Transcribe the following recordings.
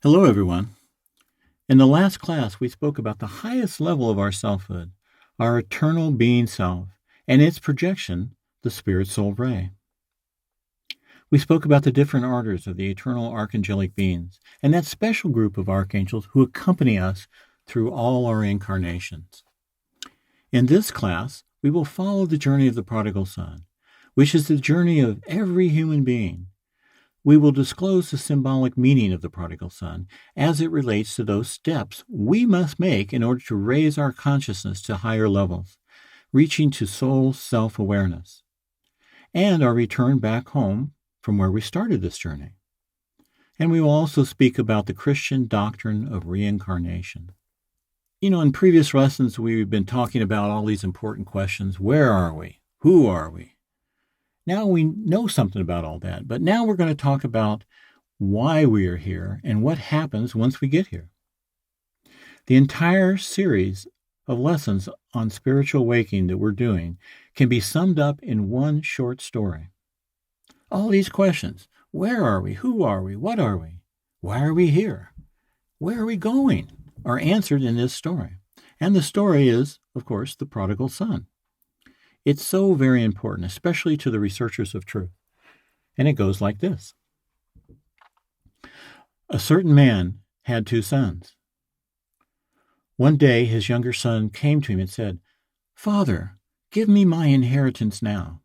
Hello, everyone. In the last class, we spoke about the highest level of our selfhood, our eternal being self, and its projection, the spirit soul ray. We spoke about the different orders of the eternal archangelic beings and that special group of archangels who accompany us through all our incarnations. In this class, we will follow the journey of the prodigal son, which is the journey of every human being. We will disclose the symbolic meaning of the prodigal son as it relates to those steps we must make in order to raise our consciousness to higher levels, reaching to soul self-awareness, and our return back home from where we started this journey. And we will also speak about the Christian doctrine of reincarnation. In previous lessons, we've been talking about all these important questions. Where are we? Who are we? Now we know something about all that, but now we're going to talk about why we are here and what happens once we get here. The entire series of lessons on spiritual waking that we're doing can be summed up in one short story. All these questions, where are we? Who are we? What are we? Why are we here? Where are we going? Are answered in this story. And the story is, of course, the prodigal son. It's so very important, especially to the researchers of truth. And it goes like this. A certain man had two sons. One day his younger son came to him and said, "Father, give me my inheritance now."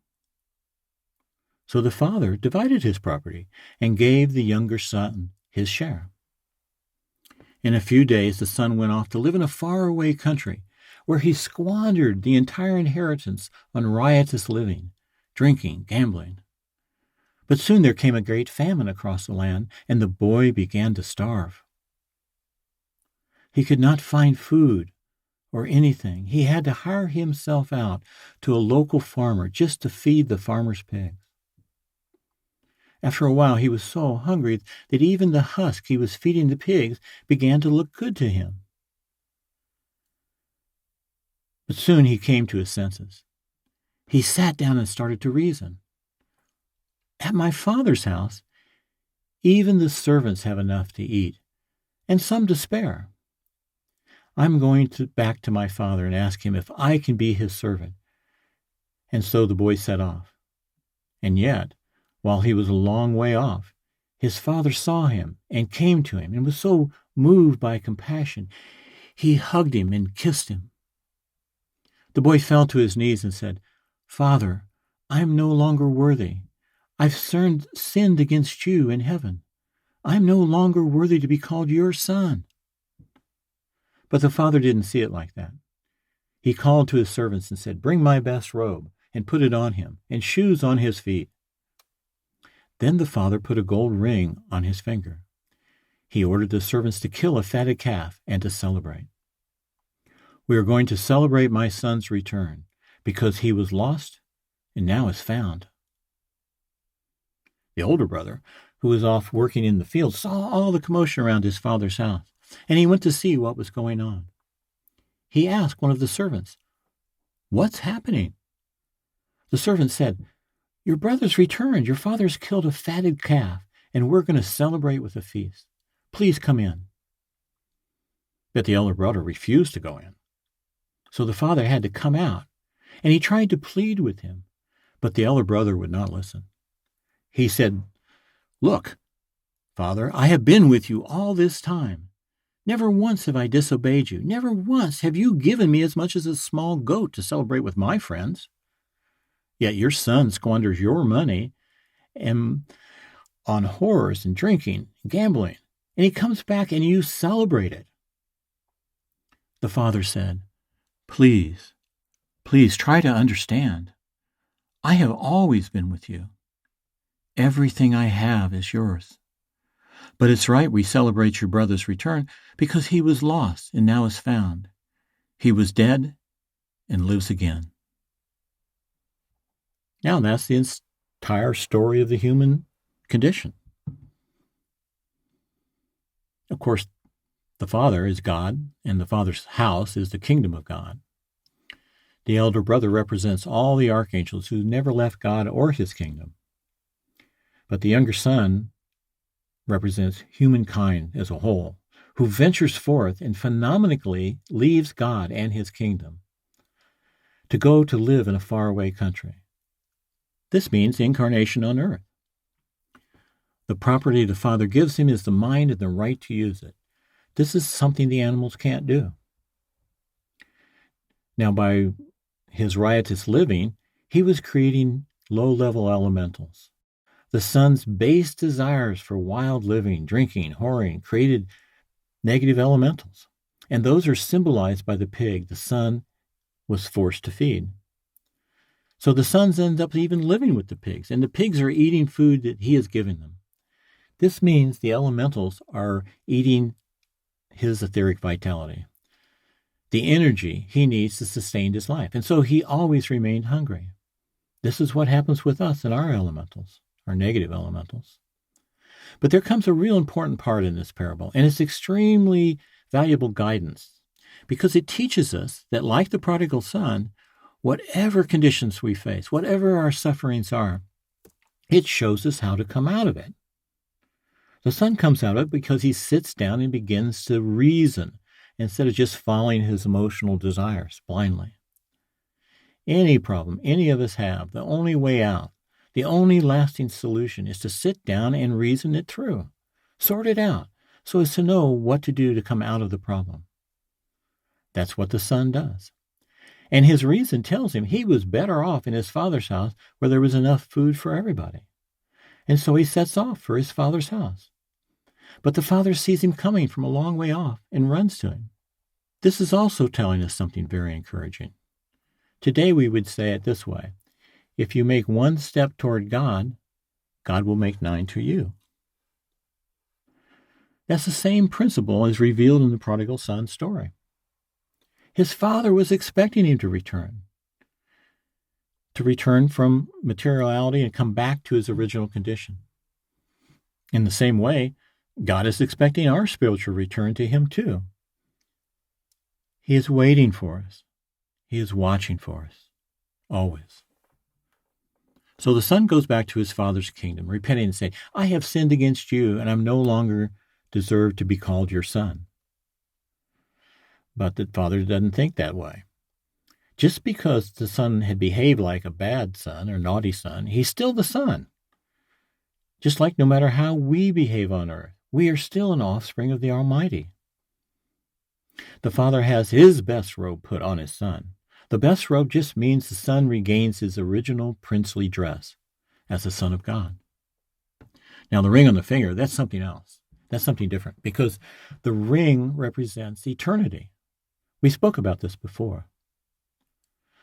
So the father divided his property and gave the younger son his share. In a few days, the son went off to live in a faraway country, where he squandered the entire inheritance on riotous living, drinking, gambling. But soon there came a great famine across the land, and the boy began to starve. He could not find food or anything. He had to hire himself out to a local farmer just to feed the farmer's pigs. After a while, he was so hungry that even the husk he was feeding the pigs began to look good to him. But soon he came to his senses. He sat down and started to reason. At my father's house, even the servants have enough to eat, and some to spare. I'm going back to my father and ask him if I can be his servant. And so the boy set off. And yet, while he was a long way off, his father saw him and came to him and was so moved by compassion, he hugged him and kissed him. The boy fell to his knees and said, "Father, I am no longer worthy. I've sinned against you in heaven. I am no longer worthy to be called your son." But the father didn't see it like that. He called to his servants and said, "Bring my best robe and put it on him, and shoes on his feet." Then the father put a gold ring on his finger. He ordered the servants to kill a fatted calf and to celebrate. "We are going to celebrate my son's return, because he was lost and now is found." The older brother, who was off working in the field, saw all the commotion around his father's house, and he went to see what was going on. He asked one of the servants, "What's happening?" The servant said, "Your brother's returned. Your father's killed a fatted calf, and we're going to celebrate with a feast. Please come in." But the elder brother refused to go in. So the father had to come out, and he tried to plead with him, but the elder brother would not listen. He said, "Look, Father, I have been with you all this time. Never once have I disobeyed you. Never once have you given me as much as a small goat to celebrate with my friends. Yet your son squanders your money and on whores and drinking and gambling, and he comes back and you celebrate it." The father said, Please try to understand. I have always been with you. Everything I have is yours. But it's right we celebrate your brother's return because he was lost and now is found. He was dead and lives again." Now that's the entire story of the human condition. Of course, the Father is God, and the Father's house is the kingdom of God. The elder brother represents all the archangels who never left God or his kingdom. But the younger son represents humankind as a whole, who ventures forth and phenomenally leaves God and his kingdom to go to live in a faraway country. This means incarnation on earth. The property the Father gives him is the mind and the right to use it. This is something the animals can't do. Now, by his riotous living, he was creating low-level elementals. The Son's base desires for wild living, drinking, whoring, created negative elementals. And those are symbolized by the pig the Son was forced to feed. So the sons end up even living with the pigs, and the pigs are eating food that he has given them. This means the elementals are eating his etheric vitality, the energy he needs to sustain his life. And so he always remained hungry. This is what happens with us and our elementals, our negative elementals. But there comes a real important part in this parable, and it's extremely valuable guidance because it teaches us that, like the prodigal son, whatever conditions we face, whatever our sufferings are, it shows us how to come out of it. The son comes out of it because he sits down and begins to reason instead of just following his emotional desires blindly. Any problem any of us have, the only way out, the only lasting solution is to sit down and reason it through, sort it out, so as to know what to do to come out of the problem. That's what the son does. And his reason tells him he was better off in his father's house where there was enough food for everybody. And so he sets off for his father's house. But the father sees him coming from a long way off and runs to him. This is also telling us something very encouraging. Today we would say it this way: if you make one step toward God, God will make 9 to you. That's the same principle as revealed in the prodigal son story. His father was expecting him to return from materiality and come back to his original condition. In the same way, God is expecting our spiritual return to him too. He is waiting for us. He is watching for us, always. So the son goes back to his father's kingdom, repenting and saying, I have sinned against you, and I'm no longer deserve to be called your son. But the father doesn't think that way. Just because the son had behaved like a bad son or naughty son, he's still the son. Just like no matter how we behave on earth, we are still an offspring of the Almighty. The father has his best robe put on his son. The best robe just means the son regains his original princely dress as the Son of God. Now, the ring on the finger, that's something else. That's something different, because the ring represents eternity. We spoke about this before.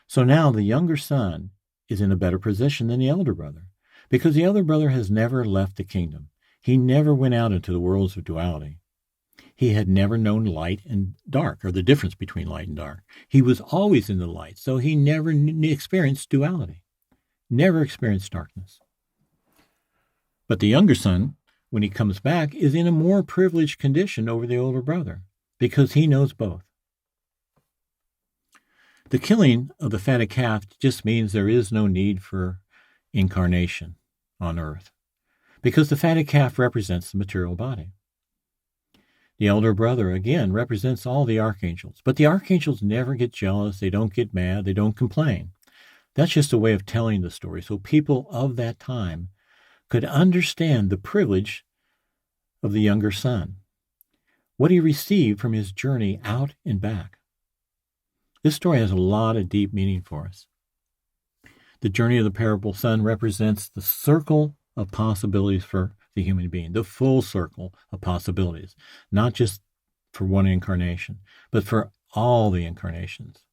So now the younger son is in a better position than the elder brother, because the elder brother has never left the kingdom. He never went out into the worlds of duality. He had never known light and dark, or the difference between light and dark. He was always in the light, so he never experienced duality, never experienced darkness. But the younger son, when he comes back, is in a more privileged condition over the older brother, because he knows both. The killing of the fatted calf just means there is no need for incarnation on earth, because the fatted calf represents the material body. The elder brother, again, represents all the archangels, but the archangels never get jealous, they don't get mad, they don't complain. That's just a way of telling the story, so people of that time could understand the privilege of the younger son, what he received from his journey out and back. This story has a lot of deep meaning for us. The journey of the parable son represents the circle of possibilities for the human being, the full circle of possibilities, not just for one incarnation, but for all the incarnations.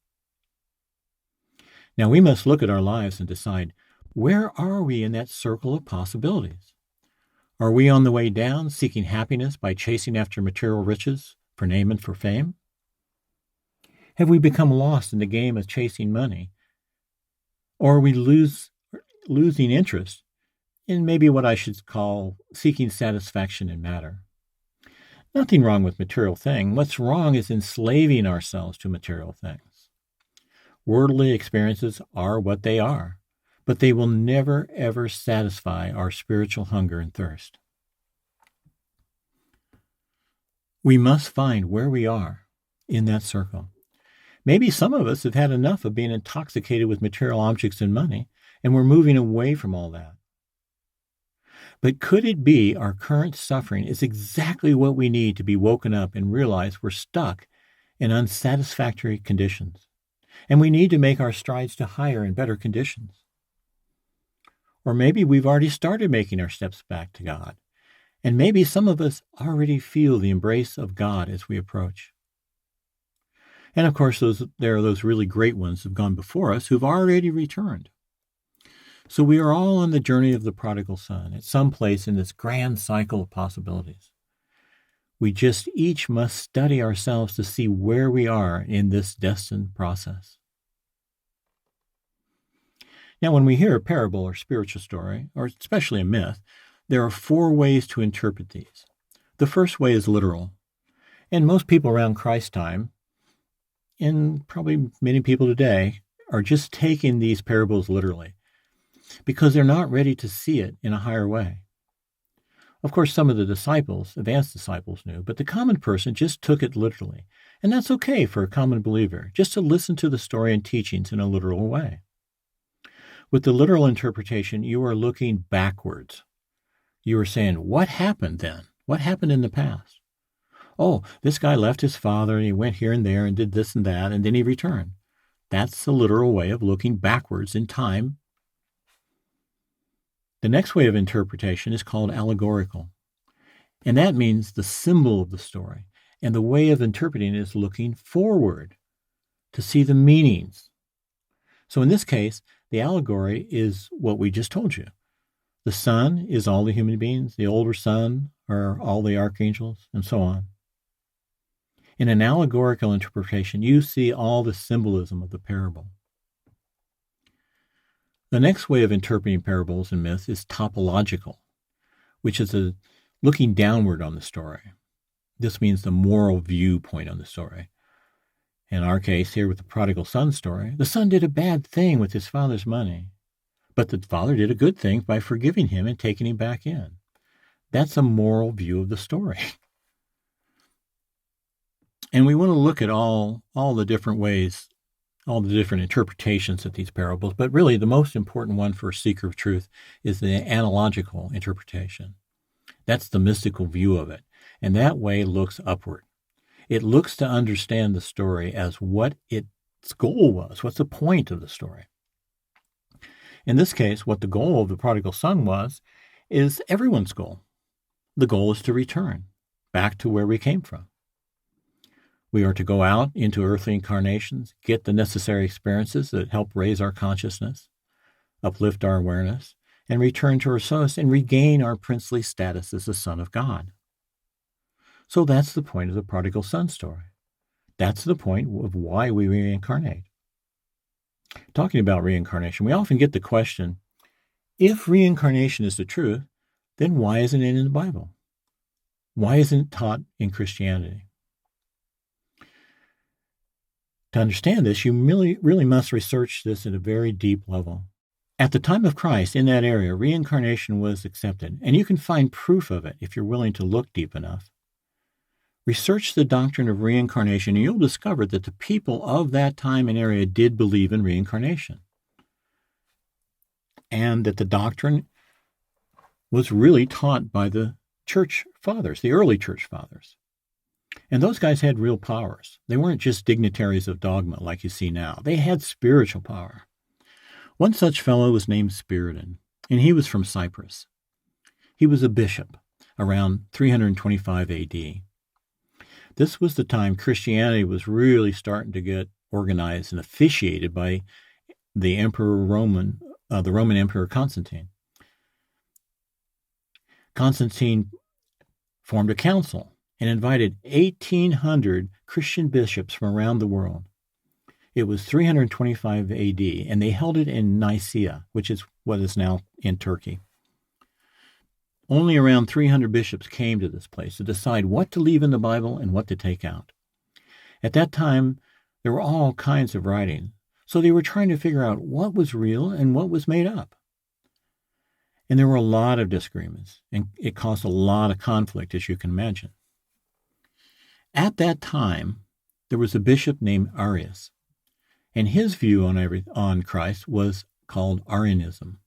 Now we must look at our lives and decide, where are we in that circle of possibilities? Are we on the way down, seeking happiness by chasing after material riches for name and for fame? Have we become lost in the game of chasing money? Or are we losing interest in maybe what I should call seeking satisfaction in matter? Nothing wrong with material things. What's wrong is enslaving ourselves to material things. Worldly experiences are what they are, but they will never, ever satisfy our spiritual hunger and thirst. We must find where we are in that circle. Maybe some of us have had enough of being intoxicated with material objects and money, and we're moving away from all that. But could it be our current suffering is exactly what we need to be woken up and realize we're stuck in unsatisfactory conditions, and we need to make our strides to higher and better conditions? Or maybe we've already started making our steps back to God, and maybe some of us already feel the embrace of God as we approach. And of course, there are those really great ones who've gone before us who've already returned. So we are all on the journey of the prodigal son at some place in this grand cycle of possibilities. We just each must study ourselves to see where we are in this destined process. Now, when we hear a parable or spiritual story, or especially a myth, there are 4 ways to interpret these. The first way is literal. And most people around Christ's time, and probably many people today, are just taking these parables literally because they're not ready to see it in a higher way. Of course, some of the disciples, advanced disciples, knew, but the common person just took it literally. And that's okay for a common believer, just to listen to the story and teachings in a literal way. With the literal interpretation, you are looking backwards. You are saying, what happened then? What happened in the past? Oh, this guy left his father and he went here and there and did this and that, and then he returned. That's the literal way of looking backwards in time. The next way of interpretation is called allegorical. And that means the symbol of the story. And the way of interpreting it is looking forward to see the meanings. So in this case, the allegory is what we just told you. The Son is all the human beings. The older Son are all the archangels, and so on. In an allegorical interpretation, you see all the symbolism of the parable. The next way of interpreting parables and myths is topological, which is looking downward on the story. This means the moral viewpoint on the story. In our case, here with the prodigal son story, the son did a bad thing with his father's money, but the father did a good thing by forgiving him and taking him back in. That's a moral view of the story. And we want to look at all the different ways, all the different interpretations of these parables, but really the most important one for a seeker of truth is the analogical interpretation. That's the mystical view of it, and that way looks upward. It looks to understand the story as what its goal was, what's the point of the story. In this case, what the goal of the prodigal son was is everyone's goal. The goal is to return back to where we came from. We are to go out into earthly incarnations, get the necessary experiences that help raise our consciousness, uplift our awareness, and return to our source and regain our princely status as the Son of God. So that's the point of the prodigal son story. That's the point of why we reincarnate. Talking about reincarnation, we often get the question, if reincarnation is the truth, then why isn't it in the Bible? Why isn't it taught in Christianity? To understand this, you really must research this at a very deep level. At the time of Christ, in that area, reincarnation was accepted, and you can find proof of it if you're willing to look deep enough. Research the doctrine of reincarnation, and you'll discover that the people of that time and area did believe in reincarnation, and that the doctrine was really taught by the church fathers, the early church fathers. And those guys had real powers. They weren't just dignitaries of dogma like you see now. They had spiritual power. One such fellow was named Spiridon, and he was from Cyprus. He was a bishop around 325 AD. This was the time Christianity was really starting to get organized and officiated by the Roman Emperor Constantine. Constantine formed a council and invited 1,800 Christian bishops from around the world. It was 325 AD, and they held it in Nicaea, which is what is now in Turkey. Only around 300 bishops came to this place to decide what to leave in the Bible and what to take out. At that time, there were all kinds of writing, so they were trying to figure out what was real and what was made up. And there were a lot of disagreements, and it caused a lot of conflict, as you can imagine. At that time, there was a bishop named Arius, and his view on Christ was called Arianism,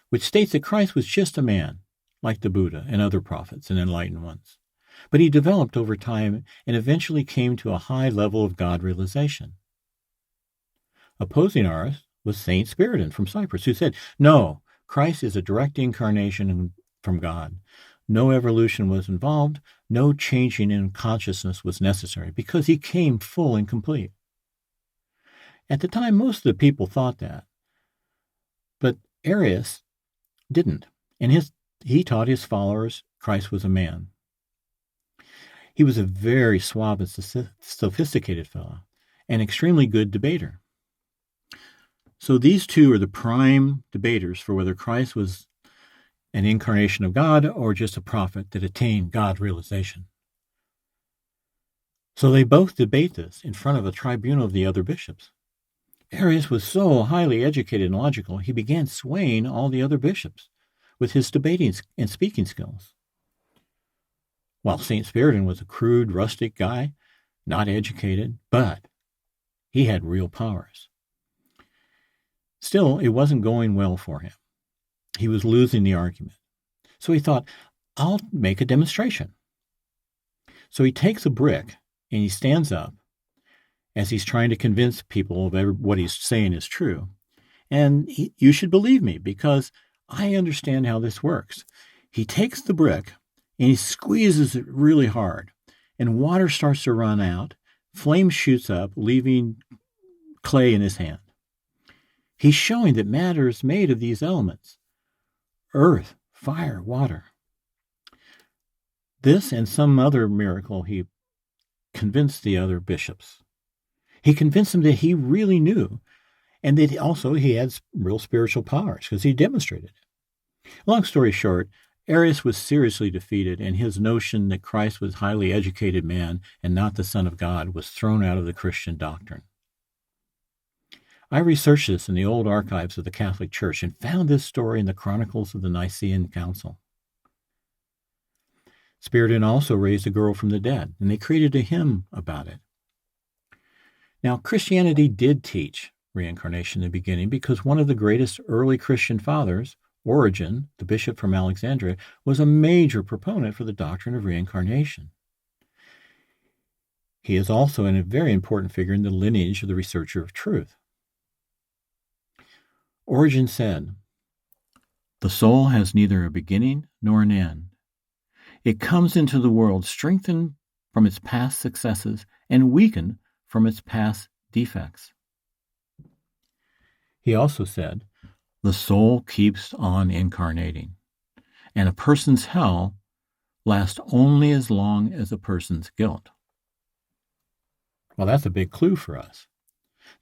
which states that Christ was just a man, like the Buddha and other prophets and enlightened ones. But he developed over time and eventually came to a high level of God realization. Opposing Arius was Saint Spiridon from Cyprus, who said, no, Christ is a direct incarnation from God. No evolution was involved. No changing in consciousness was necessary because he came full and complete. At the time, most of the people thought that. But Arius didn't. And he taught his followers Christ was a man. He was a very suave and sophisticated fellow, an extremely good debater. So these two are the prime debaters for whether Christ was an incarnation of God or just a prophet that attained God realization. So they both debate this in front of a tribunal of the other bishops. Arius was so highly educated and logical, he began swaying all the other bishops with his debating and speaking skills. While St. Spiridon was a crude, rustic guy, not educated, but he had real powers. Still, it wasn't going well for him. He was losing the argument. So he thought, I'll make a demonstration. So he takes a brick and he stands up as he's trying to convince people of what he's saying is true. And you should believe me because I understand how this works. He takes the brick and he squeezes it really hard, and water starts to run out. Flame shoots up, leaving clay in his hand. He's showing that matter is made of these elements: earth, fire, water. This and some other miracle, he convinced the other bishops. He convinced them that he really knew, and that also he had real spiritual powers because he demonstrated it. Long story short, Arius was seriously defeated, and his notion that Christ was a highly educated man and not the Son of God was thrown out of the Christian doctrine. I researched this in the old archives of the Catholic Church and found this story in the Chronicles of the Nicene Council. Spiridon also raised a girl from the dead, and they created a hymn about it. Now, Christianity did teach reincarnation in the beginning because one of the greatest early Christian fathers, Origen, the bishop from Alexandria, was a major proponent for the doctrine of reincarnation. He is also a very important figure in the lineage of the researcher of truth. Origen said, "The soul has neither a beginning nor an end. It comes into the world strengthened from its past successes and weakened from its past defects." He also said, "The soul keeps on incarnating, and a person's hell lasts only as long as a person's guilt." Well, that's a big clue for us.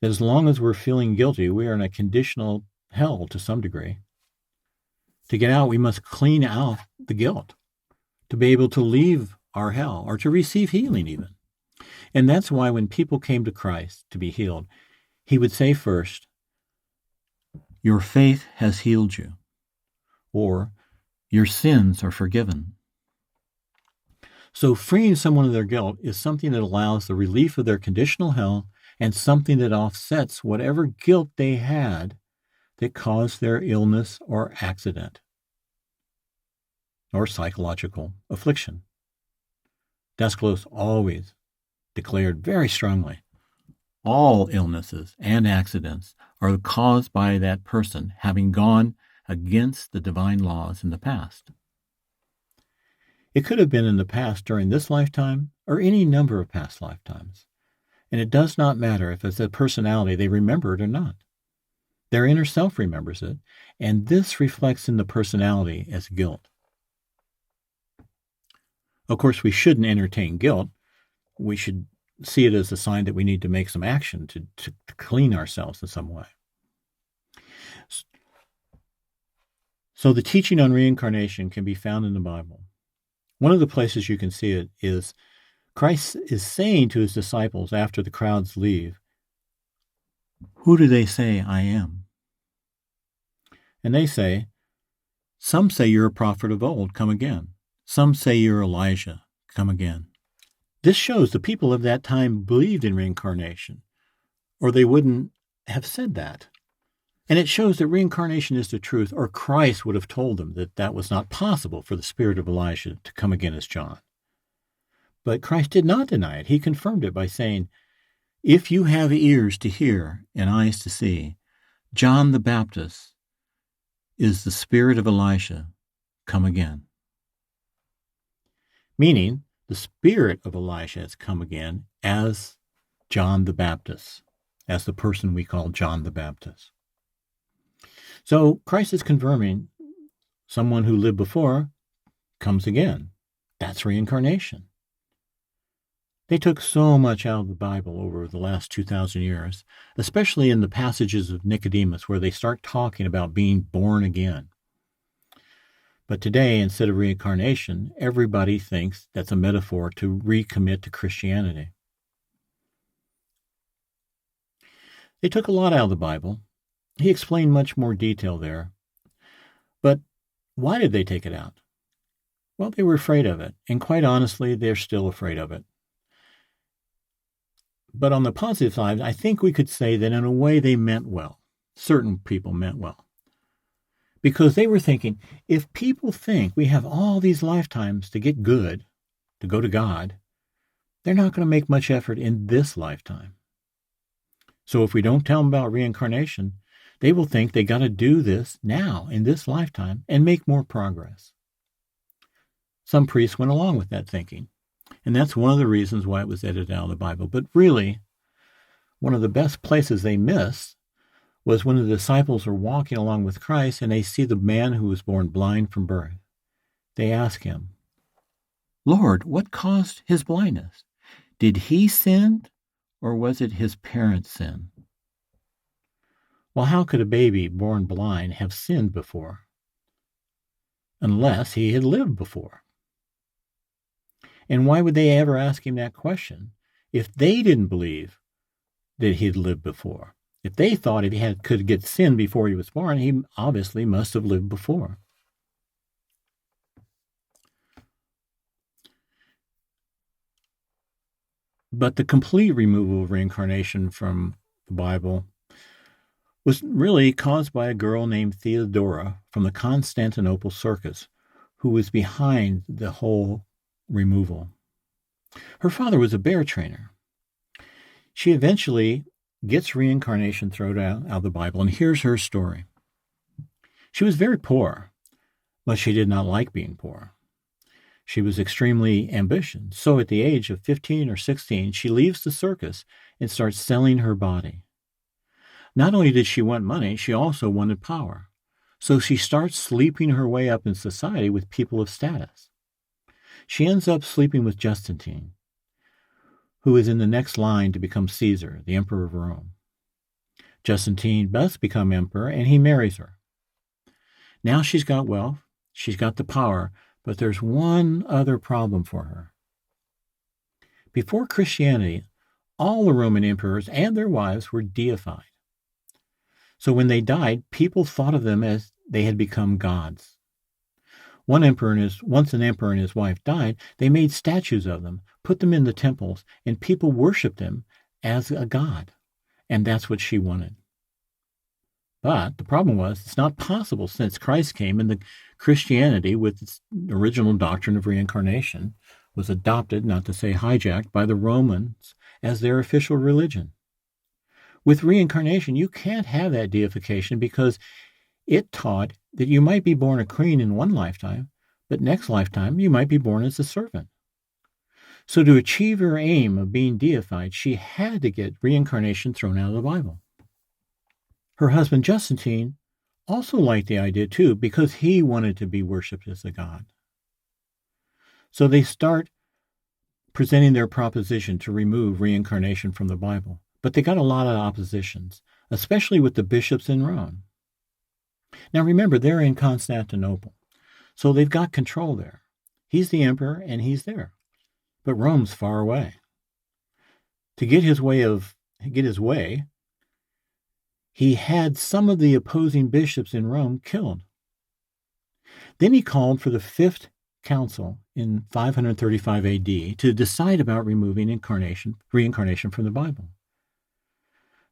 That as long as we're feeling guilty, we are in a conditional hell to some degree. To get out, we must clean out the guilt to be able to leave our hell or to receive healing even. And that's why when people came to Christ to be healed, he would say first, "Your faith has healed you," or "Your sins are forgiven." So freeing someone of their guilt is something that allows the relief of their conditional hell and something that offsets whatever guilt they had that caused their illness or accident or psychological affliction. Desclos always declared very strongly, all illnesses and accidents are caused by that person having gone against the divine laws in the past. It could have been in the past during this lifetime or any number of past lifetimes. And it does not matter if it's a personality they remember it or not. Their inner self remembers it, and this reflects in the personality as guilt. Of course, we shouldn't entertain guilt. We should see it as a sign that we need to make some action to clean ourselves in some way. So the teaching on reincarnation can be found in the Bible. One of the places you can see it is Christ is saying to his disciples after the crowds leave, "Who do they say I am?" And they say, "Some say you're a prophet of old, come again. Some say you're Elijah, come again." This shows the people of that time believed in reincarnation, or they wouldn't have said that. And it shows that reincarnation is the truth, or Christ would have told them that that was not possible for the spirit of Elijah to come again as John. But Christ did not deny it. He confirmed it by saying, "If you have ears to hear and eyes to see, John the Baptist is the spirit of Elisha come again." Meaning, the spirit of Elisha has come again as John the Baptist, as the person we call John the Baptist. So Christ is confirming someone who lived before comes again. That's reincarnation. They took so much out of the Bible over the last 2,000 years, especially in the passages of Nicodemus where they start talking about being born again. But today, instead of reincarnation, everybody thinks that's a metaphor to recommit to Christianity. They took a lot out of the Bible. He explained much more detail there. But why did they take it out? Well, they were afraid of it. And quite honestly, they're still afraid of it. But on the positive side, I think we could say that in a way they meant well. Certain people meant well. Because they were thinking, if people think we have all these lifetimes to get good, to go to God, they're not going to make much effort in this lifetime. So if we don't tell them about reincarnation, they will think they got to do this now in this lifetime and make more progress. Some priests went along with that thinking. And that's one of the reasons why it was edited out of the Bible. But really, one of the best places they missed was when the disciples are walking along with Christ and they see the man who was born blind from birth. They ask him, "Lord, what caused his blindness? Did he sin or was it his parents' sin?" Well, how could a baby born blind have sinned before? Unless he had lived before. And why would they ever ask him that question if they didn't believe that he'd lived before? If they thought if he could get sin before he was born, he obviously must have lived before. But the complete removal of reincarnation from the Bible was really caused by a girl named Theodora from the Constantinople circus, who was behind the whole removal. Her father was a bear trainer. She eventually gets reincarnation thrown out of the Bible, and here's her story. She was very poor, but she did not like being poor. She was extremely ambitious, so at the age of 15 or 16, she leaves the circus and starts selling her body. Not only did she want money, she also wanted power. So she starts sleeping her way up in society with people of status. She ends up sleeping with Justine, who is in the next line to become Caesar, the emperor of Rome. Justine does become emperor, and he marries her. Now she's got wealth, she's got the power, but there's one other problem for her. Before Christianity, all the Roman emperors and their wives were deified. So when they died, people thought of them as they had become gods. Once an emperor and his wife died, they made statues of them, put them in the temples, and people worshipped them as a god. And that's what she wanted. But the problem was, it's not possible since Christ came and the Christianity, with its original doctrine of reincarnation, was adopted, not to say hijacked, by the Romans as their official religion. With reincarnation, you can't have that deification because it taught that you might be born a queen in one lifetime, but next lifetime you might be born as a servant. So to achieve her aim of being deified, she had to get reincarnation thrown out of the Bible. Her husband, Justine, also liked the idea too because he wanted to be worshipped as a god. So they start presenting their proposition to remove reincarnation from the Bible. But they got a lot of oppositions, especially with the bishops in Rome. Now remember, they're in Constantinople, so they've got control there. He's the emperor, and he's there. But Rome's far away. To get his way, he had some of the opposing bishops in Rome killed. Then he called for the 5th council in 535 AD to decide about removing reincarnation from the Bible.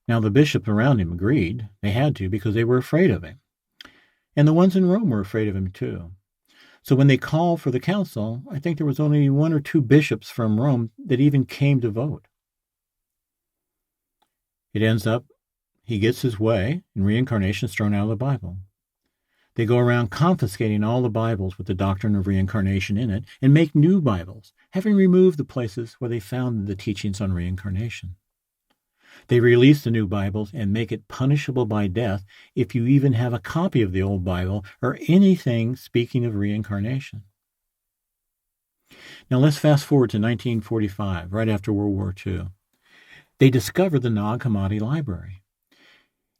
Now, the bishops around him agreed. They had to because they were afraid of him. And the ones in Rome were afraid of him too. So when they called for the council, I think there was only 1 or 2 bishops from Rome that even came to vote. It ends up, he gets his way, and reincarnation is thrown out of the Bible. They go around confiscating all the Bibles with the doctrine of reincarnation in it and make new Bibles, having removed the places where they found the teachings on reincarnation. They release the new Bibles and make it punishable by death if you even have a copy of the old Bible or anything speaking of reincarnation. Now let's fast forward to 1945, right after World War II. They discovered the Nag Hammadi Library.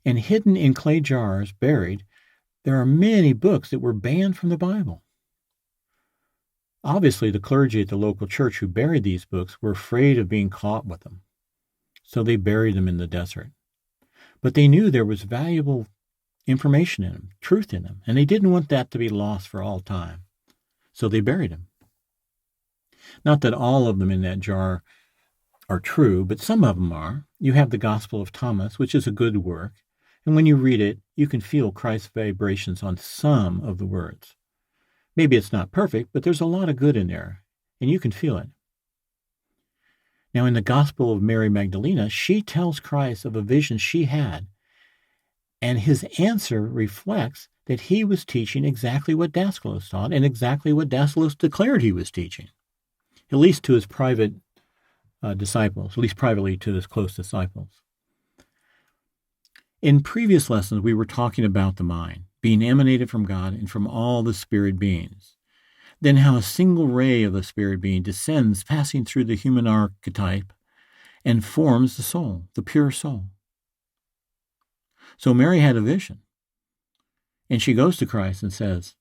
And hidden in clay jars, buried, there are many books that were banned from the Bible. Obviously, the clergy at the local church who buried these books were afraid of being caught with them. So they buried them in the desert. But they knew there was valuable information in them, truth in them, and they didn't want that to be lost for all time. So they buried them. Not that all of them in that jar are true, but some of them are. You have the Gospel of Thomas, which is a good work, and when you read it, you can feel Christ's vibrations on some of the words. Maybe it's not perfect, but there's a lot of good in there, and you can feel it. Now, in the Gospel of Mary Magdalene, she tells Christ of a vision she had, and his answer reflects that he was teaching exactly what Daskalos taught and exactly what Daskalos declared he was teaching, at least to his private disciples, at least privately to his close disciples. In previous lessons, we were talking about the mind, being emanated from God and from all the spirit beings. Then how a single ray of a spirit being descends, passing through the human archetype, and forms the soul, the pure soul. So Mary had a vision, and she goes to Christ and says,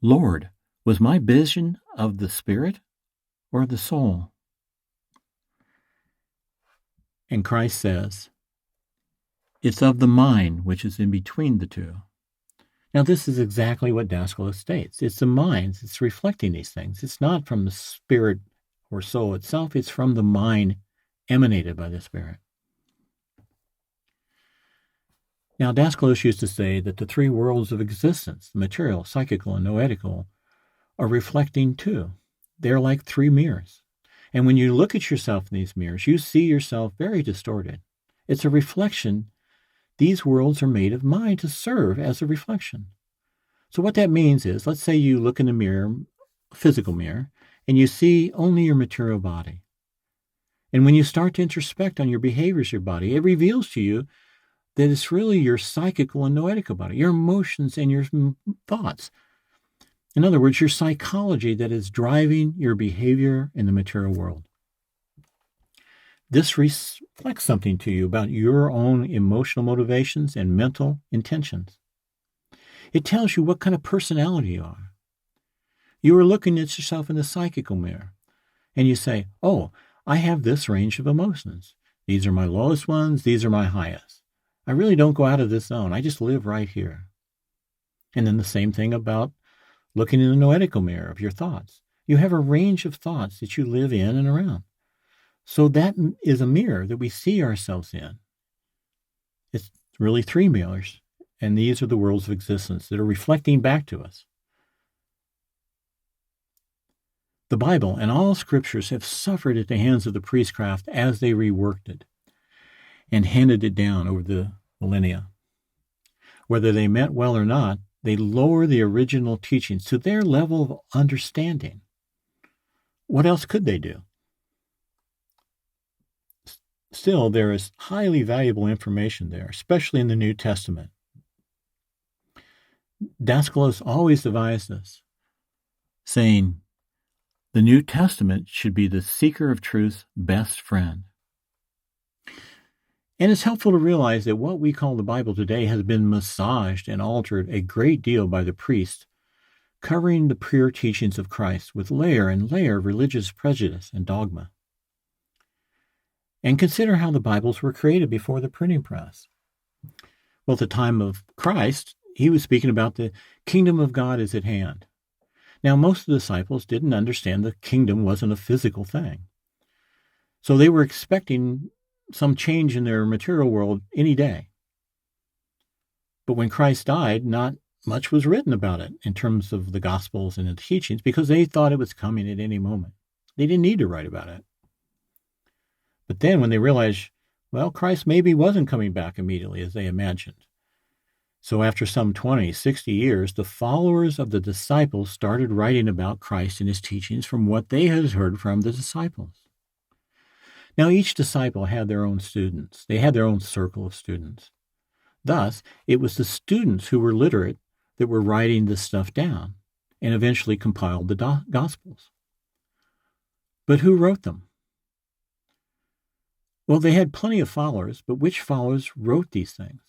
"Lord, was my vision of the spirit or the soul?" And Christ says, "It's of the mind which is in between the two." Now, this is exactly what Daskalos states. It's the mind. It's reflecting these things. It's not from the spirit or soul itself. It's from the mind emanated by the spirit. Now, Daskalos used to say that the 3 worlds of existence, the material, psychical, and noetical, are reflecting too. They're like 3 mirrors. And when you look at yourself in these mirrors, you see yourself very distorted. It's a reflection. These worlds are made of mind to serve as a reflection. So what that means is, let's say you look in a mirror, a physical mirror, and you see only your material body. And when you start to introspect on your behaviors, your body, it reveals to you that it's really your psychical and noetical body, your emotions and your thoughts. In other words, your psychology that is driving your behavior in the material world. This reflects something to you about your own emotional motivations and mental intentions. It tells you what kind of personality you are. You are looking at yourself in the psychical mirror, and you say, "Oh, I have this range of emotions. These are my lowest ones. These are my highest. I really don't go out of this zone. I just live right here." And then the same thing about looking in the noetical mirror of your thoughts. You have a range of thoughts that you live in and around. So that is a mirror that we see ourselves in. It's really 3 mirrors, and these are the worlds of existence that are reflecting back to us. The Bible and all scriptures have suffered at the hands of the priestcraft as they reworked it and handed it down over the millennia. Whether they meant well or not, they lower the original teachings to their level of understanding. What else could they do? Still, there is highly valuable information there, especially in the New Testament. Daskalos always advised us, saying, the New Testament should be the seeker of truth's best friend. And it's helpful to realize that what we call the Bible today has been massaged and altered a great deal by the priests, covering the pure teachings of Christ with layer and layer of religious prejudice and dogma. And consider how the Bibles were created before the printing press. Well, at the time of Christ, he was speaking about the kingdom of God is at hand. Now, most of the disciples didn't understand the kingdom wasn't a physical thing. So they were expecting some change in their material world any day. But when Christ died, not much was written about it in terms of the Gospels and the teachings because they thought it was coming at any moment. They didn't need to write about it. But then when they realized, well, Christ maybe wasn't coming back immediately as they imagined. So after some 20, 60 years, the followers of the disciples started writing about Christ and his teachings from what they had heard from the disciples. Now, each disciple had their own students. They had their own circle of students. Thus, it was the students who were literate that were writing this stuff down and eventually compiled the Gospels. But who wrote them? Well, they had plenty of followers, but which followers wrote these things?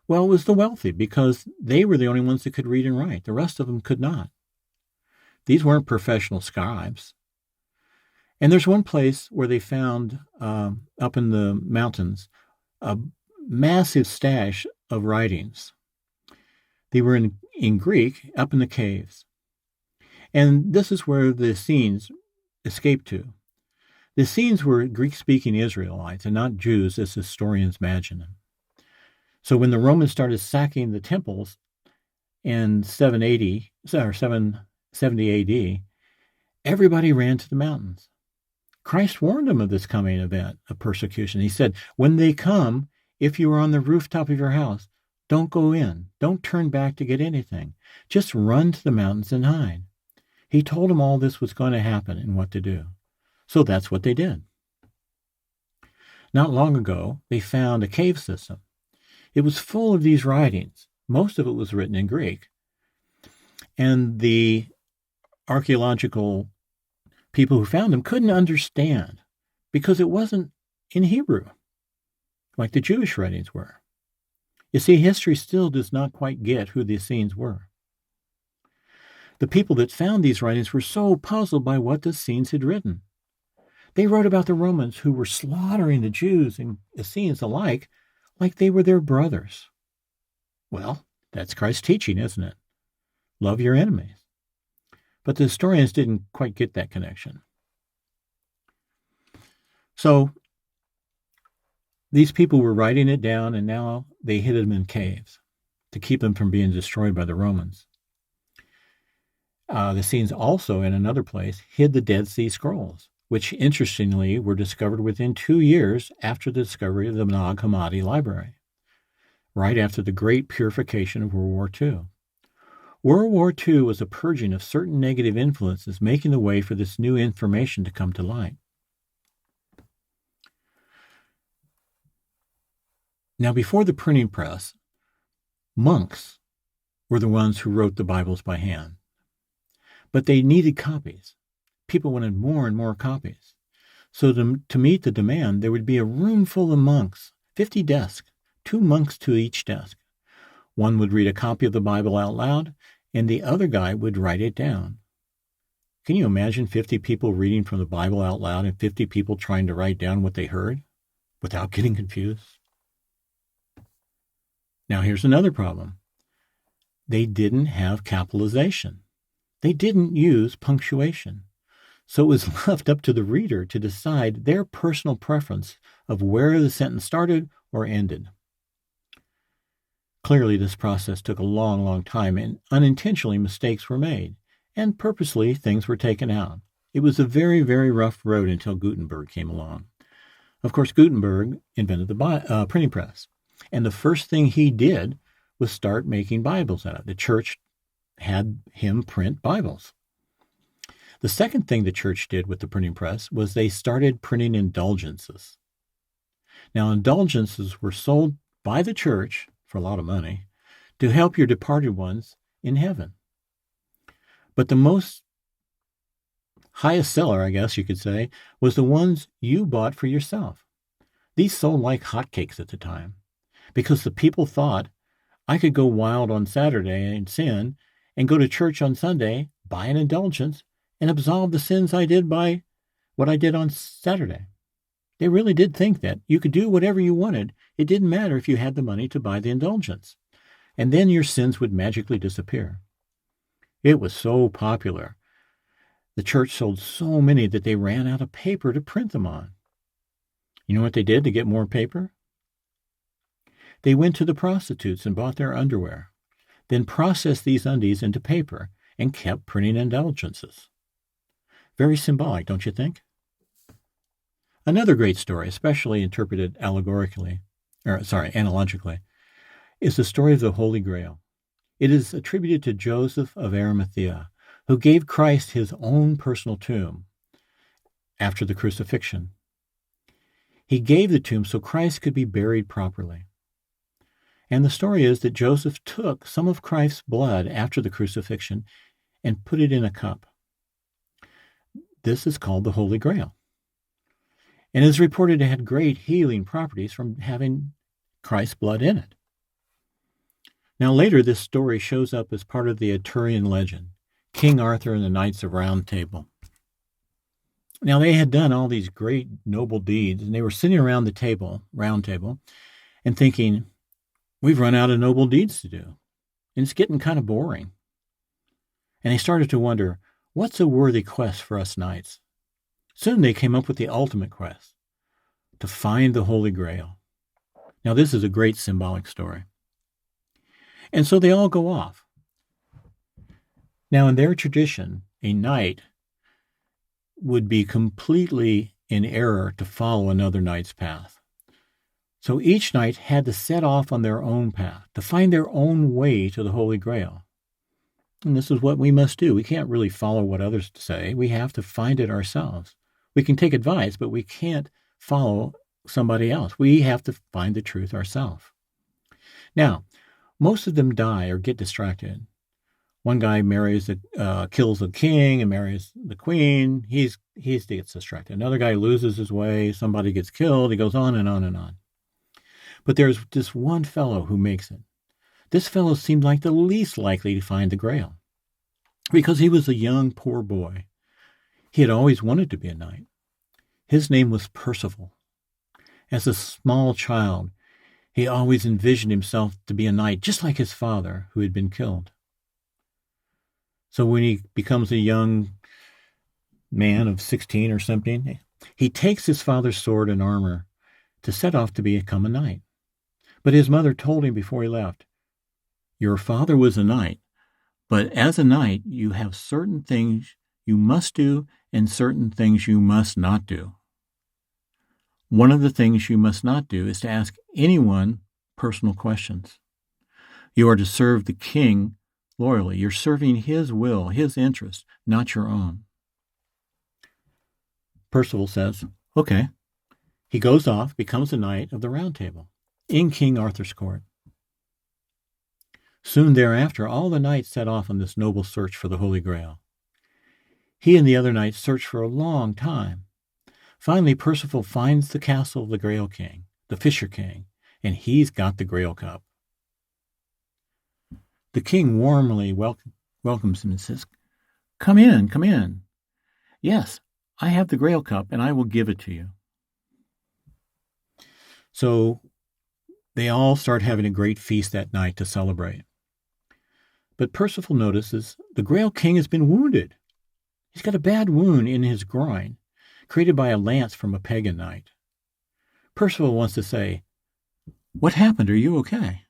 Well, it was the wealthy, because they were the only ones that could read and write. The rest of them could not. These weren't professional scribes. And there's one place where they found, up in the mountains, a massive stash of writings. They were in Greek, up in the caves. And this is where the Essenes escaped to. The Essenes were Greek-speaking Israelites and not Jews, as historians imagine them. So when the Romans started sacking the temples in 770 AD, everybody ran to the mountains. Christ warned them of this coming event of persecution. He said, when they come, if you are on the rooftop of your house, don't go in. Don't turn back to get anything. Just run to the mountains and hide. He told them all this was going to happen and what to do. So that's what they did. Not long ago, they found a cave system. It was full of these writings. Most of it was written in Greek. And the archaeological people who found them couldn't understand because it wasn't in Hebrew like the Jewish writings were. You see, history still does not quite get who the Essenes were. The people that found these writings were so puzzled by what the Essenes had written. They wrote about the Romans who were slaughtering the Jews and Essenes alike like they were their brothers. Well, that's Christ's teaching, isn't it? Love your enemies. But the historians didn't quite get that connection. So these people were writing it down, and now they hid them in caves to keep them from being destroyed by the Romans. The Essenes also, in another place, hid the Dead Sea Scrolls, which interestingly were discovered within 2 years after the discovery of the Nag Hammadi Library, right after the Great Purification of World War II. World War II was a purging of certain negative influences, making the way for this new information to come to light. Now, before the printing press, monks were the ones who wrote the Bibles by hand. But they needed copies. People wanted more and more copies. So to meet the demand, there would be a room full of monks, 50 desks, 2 monks to each desk. One would read a copy of the Bible out loud, and the other guy would write it down. Can you imagine 50 people reading from the Bible out loud and 50 people trying to write down what they heard without getting confused? Now here's another problem. They didn't have capitalization. They didn't use punctuation. So it was left up to the reader to decide their personal preference of where the sentence started or ended. Clearly, this process took a long, long time, and unintentionally mistakes were made, and purposely things were taken out. It was a very, very rough road until Gutenberg came along. Of course, Gutenberg invented the printing press, and the first thing he did was start making Bibles out of it. The church had him print Bibles. The second thing the church did with the printing press was they started printing indulgences. Now, indulgences were sold by the church for a lot of money to help your departed ones in heaven. But the most highest seller, I guess you could say, was the ones you bought for yourself. These sold like hotcakes at the time because the people thought, I could go wild on Saturday and sin and go to church on Sunday, buy an indulgence, and absolve the sins I did by what I did on Saturday. They really did think that you could do whatever you wanted. It didn't matter if you had the money to buy the indulgence. And then your sins would magically disappear. It was so popular. The church sold so many that they ran out of paper to print them on. You know what they did to get more paper? They went to the prostitutes and bought their underwear, then processed these undies into paper and kept printing indulgences. Very symbolic, don't you think? Another great story, especially interpreted analogically, is the story of the Holy Grail. It is attributed to Joseph of Arimathea, who gave Christ his own personal tomb after the crucifixion. He gave the tomb so Christ could be buried properly. And the story is that Joseph took some of Christ's blood after the crucifixion and put it in a cup. This is called the Holy Grail, and is reported to have great healing properties from having Christ's blood in it. Now later, this story shows up as part of the Arthurian legend, King Arthur and the Knights of Round Table. Now they had done all these great noble deeds, and they were sitting around the round table, and thinking, we've run out of noble deeds to do, and it's getting kind of boring. And they started to wonder, what's a worthy quest for us knights? Soon they came up with the ultimate quest, to find the Holy Grail. Now this is a great symbolic story. And so they all go off. Now in their tradition, a knight would be completely in error to follow another knight's path. So each knight had to set off on their own path, to find their own way to the Holy Grail. And this is what we must do. We can't really follow what others say. We have to find it ourselves. We can take advice, but we can't follow somebody else. We have to find the truth ourselves. Now, most of them die or get distracted. One guy kills the king and marries the queen. He gets distracted. Another guy loses his way. Somebody gets killed. He goes on and on and on. But there's this one fellow who makes it. This fellow seemed like the least likely to find the Grail, because he was a young, poor boy. He had always wanted to be a knight. His name was Percival. As a small child, he always envisioned himself to be a knight, just like his father, who had been killed. So when he becomes a young man of 16 or something, he takes his father's sword and armor to set off to become a knight. But his mother told him before he left, your father was a knight, but as a knight, you have certain things you must do and certain things you must not do. One of the things you must not do is to ask anyone personal questions. You are to serve the king loyally. You're serving his will, his interest, not your own. Percival says, okay. He goes off, becomes a knight of the Round Table in King Arthur's court. Soon thereafter, all the knights set off on this noble search for the Holy Grail. He and the other knights searched for a long time. Finally, Percival finds the castle of the Grail King, the Fisher King, and he's got the Grail Cup. The king warmly welcomes him and says, come in, come in. Yes, I have the Grail Cup, and I will give it to you. So they all start having a great feast that night to celebrate. But Percival notices the Grail King has been wounded. He's got a bad wound in his groin, created by a lance from a pagan knight. Percival wants to say, what happened? Are you okay?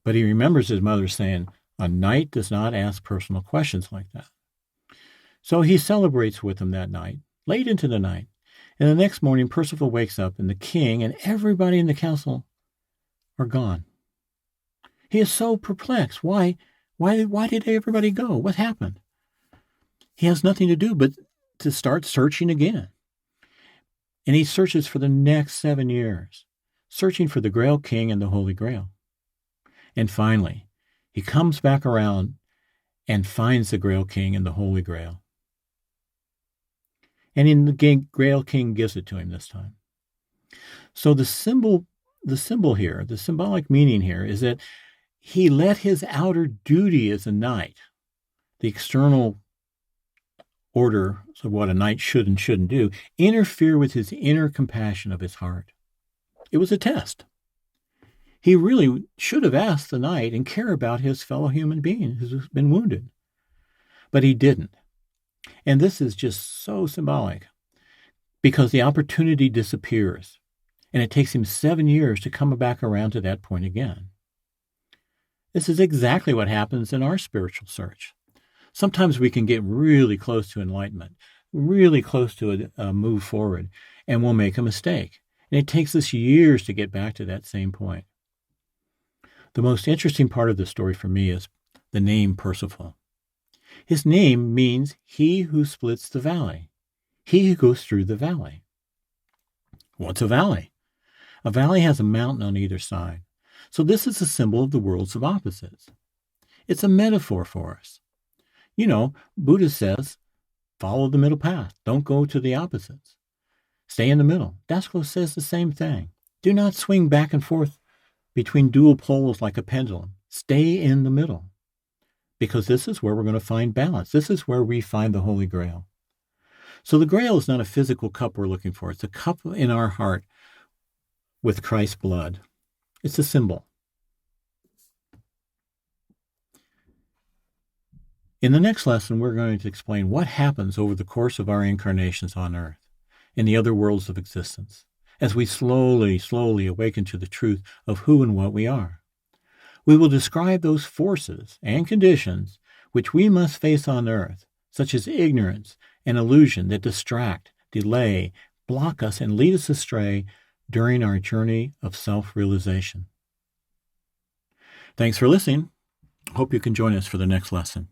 But he remembers his mother saying, a knight does not ask personal questions like that. So he celebrates with him that night, late into the night. And the next morning, Percival wakes up, and the king and everybody in the castle are gone. He is so perplexed. Why did everybody go? What happened? He has nothing to do but to start searching again. And he searches for the next 7 years, searching for the Grail King and the Holy Grail. And finally, he comes back around and finds the Grail King and the Holy Grail. And the Grail King gives it to him this time. So the symbol here, the symbolic meaning here is that he let his outer duty as a knight, the external order of what a knight should and shouldn't do, interfere with his inner compassion of his heart. It was a test. He really should have asked the knight and care about his fellow human being who's been wounded. But he didn't. And this is just so symbolic because the opportunity disappears, and it takes him 7 years to come back around to that point again. This is exactly what happens in our spiritual search. Sometimes we can get really close to enlightenment, really close to a move forward, and we'll make a mistake. And it takes us years to get back to that same point. The most interesting part of the story for me is the name Percival. His name means he who splits the valley, he who goes through the valley. What's a valley? A valley has a mountain on either side. So this is a symbol of the worlds of opposites. It's a metaphor for us. You know, Buddha says, follow the middle path. Don't go to the opposites. Stay in the middle. Dasko says the same thing. Do not swing back and forth between dual poles like a pendulum. Stay in the middle. Because this is where we're going to find balance. This is where we find the Holy Grail. So the Grail is not a physical cup we're looking for. It's a cup in our heart with Christ's blood. It's a symbol. In the next lesson, we're going to explain what happens over the course of our incarnations on Earth, in the other worlds of existence, as we slowly awaken to the truth of who and what we are. We will describe those forces and conditions which we must face on Earth, such as ignorance and illusion that distract, delay, block us, and lead us astray during our journey of self-realization. Thanks for listening. Hope you can join us for the next lesson.